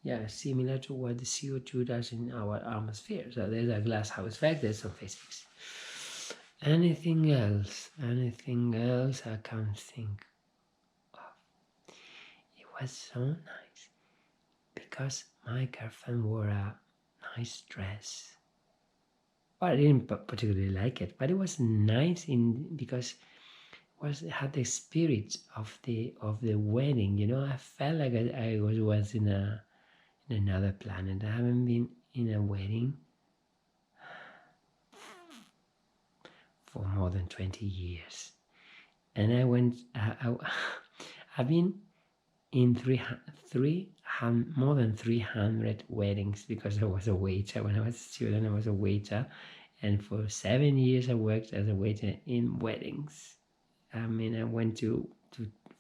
Yeah, similar to what the CO2 does in our atmosphere. So there's a glass house effect, there's some physics. Anything else? Anything else I can't think of. It was so nice because my girlfriend wore a nice dress. Well, I didn't particularly like it, but it was nice because it had the spirit of the wedding. You know, I felt like I was in another planet. I haven't been in a wedding for more than 20 years. And I went, I've been in more than 300 weddings because I was a waiter. When I was a student, I was a waiter. And for 7 years, I worked as a waiter in weddings. I mean, I went to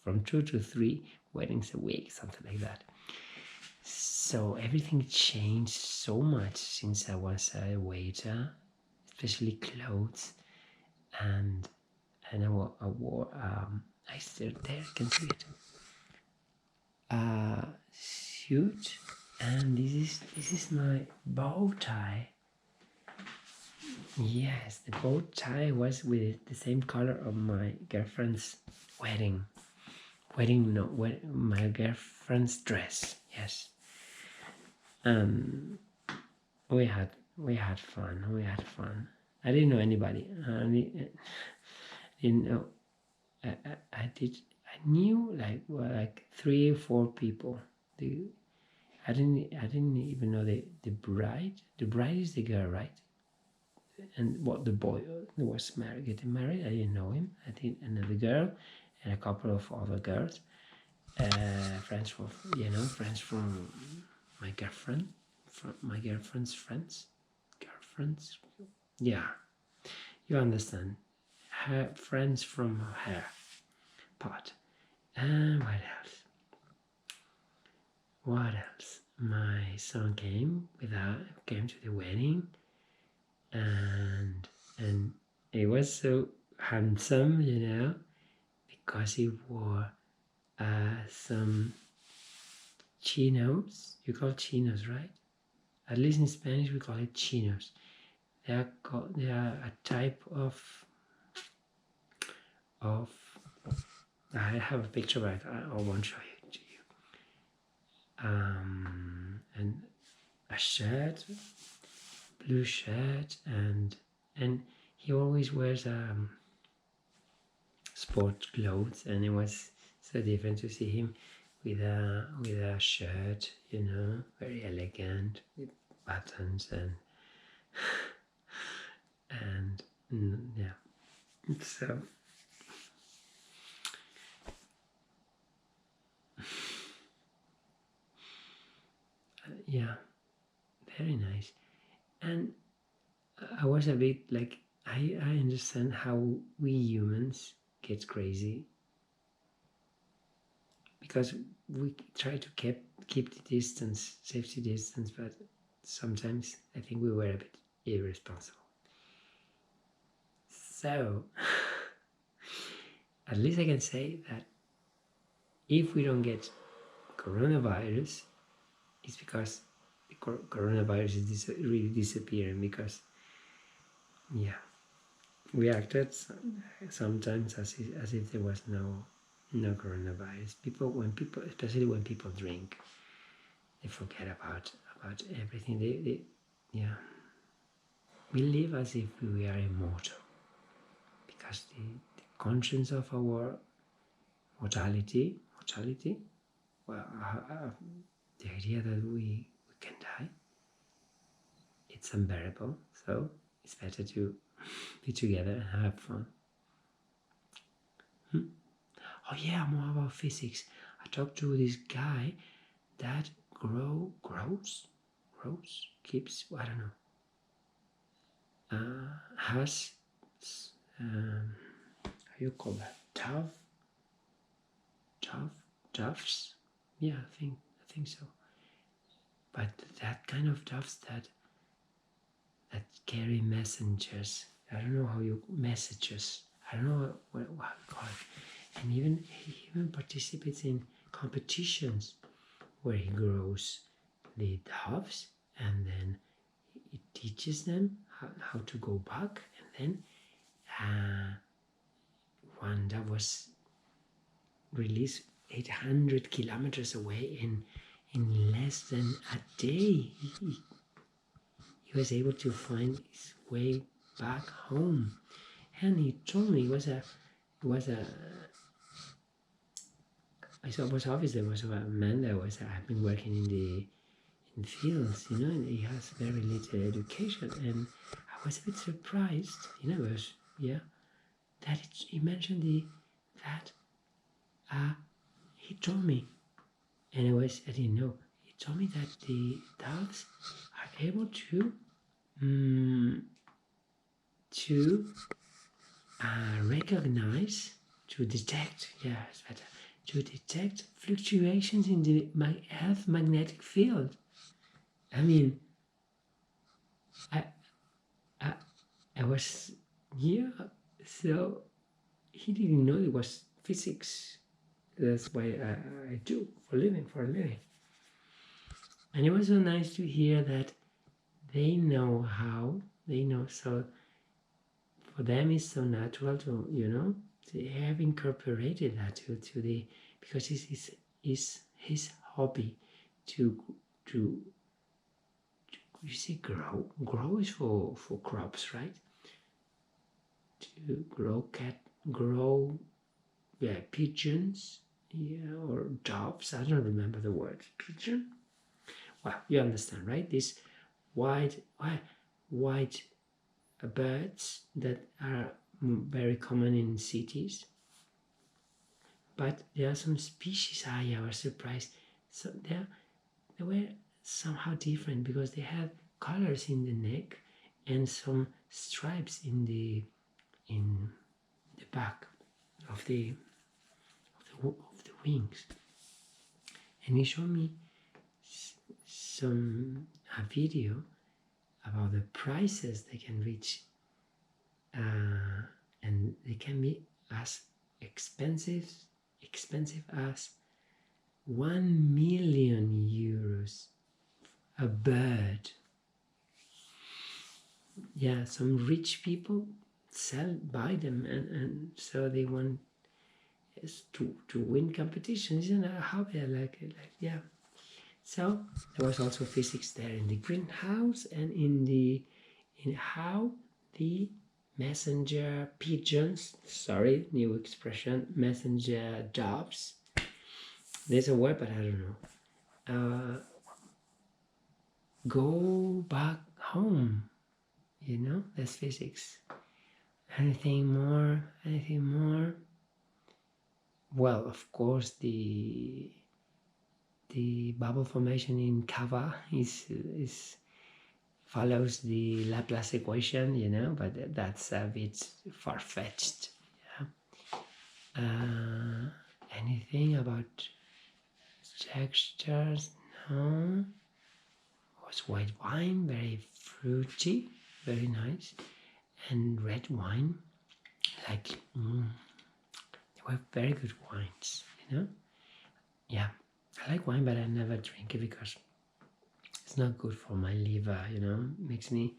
from 2 to 3 weddings a week, something like that. So everything changed so much since I was a waiter, especially clothes, and I wore I still there can see it, suit, and this is my bow tie. Yes, the bow tie was with the same color of my girlfriend's wedding. My girlfriend's dress. Yes. We had fun. We had fun. I didn't know anybody. Didn't know. I knew like 3 or 4 people. I didn't even know the bride. The bride is the girl, right? And what the boy was getting married. I didn't know him. I think another girl and a couple of other girls. Friends from my girlfriend, from my girlfriend's girlfriends. Yeah, you understand. Her friends from her part. And what else? What else? My son came to the wedding, and he was so handsome, because he wore some chinos. You call chinos, right? At least in Spanish we call it chinos. They are a type of I have a picture, but I won't show it to you. And a shirt, blue shirt, and he always wears sport clothes, and it was so different to see him with a shirt, very elegant with buttons and yeah. So yeah, very nice. And I was a bit like I understand how we humans get crazy because we try to keep the distance, safety distance, but sometimes I think we were a bit irresponsible. So at least I can say that if we don't get coronavirus, it's because the coronavirus is really disappearing, because we acted sometimes as if there was no coronavirus. Especially when people drink, they forget about everything. They we live as if we are immortal, because the conscience of our mortality, well, the idea that we can die, it's unbearable. So it's better to be together and have fun. Oh yeah, more about physics. I talked to this guy that keeps, I don't know, has how you call that, doves. Yeah, I think so. But that kind of doves that carry messengers. I don't know how you messages. I don't know what you call it. And he even participates in competitions where he grows the doves, and then he teaches them how to go back, and then one dove was released 800 kilometers away in less than a day. He was able to find his way back home, and he told me it was a I saw it was obvious there was a man that was had been working in the fields, and he has very little education, and I was a bit surprised, because that he mentioned that he told me, and I didn't know. He told me that the doves are able to recognize, to detect, it's better, to detect fluctuations in the Earth magnetic field. I mean, I was so he didn't know it was physics. That's why I do for a living. And it was so nice to hear that they know so for them it's so natural to, they have incorporated that to the, because it's his hobby to you see, grow is for crops, right? To grow pigeons, or doves. I don't remember the word. Pigeon. Well, you understand, right? These white birds that are very common in cities. But there are some species. I was surprised. So they were somehow different because they have colors in the neck and some stripes in the back of the wings. And he showed me a video about the prices they can reach, and they can be as expensive as 1 million euros a bird. Yeah, some rich people buy them, and so they want to win competitions. Isn't that how they like it? So there was also physics there in the greenhouse, and in how the messenger pigeons, new expression, messenger doves. There's a word, but I don't know. Go back home. That's physics. Anything more? Well, of course, the bubble formation in cava is follows the Laplace equation, but that's a bit far-fetched. Anything about textures? No. It was white wine, very fruity, very nice, and red wine, they were very good wines. Yeah, I like wine, but I never drink it because it's not good for my liver. Makes me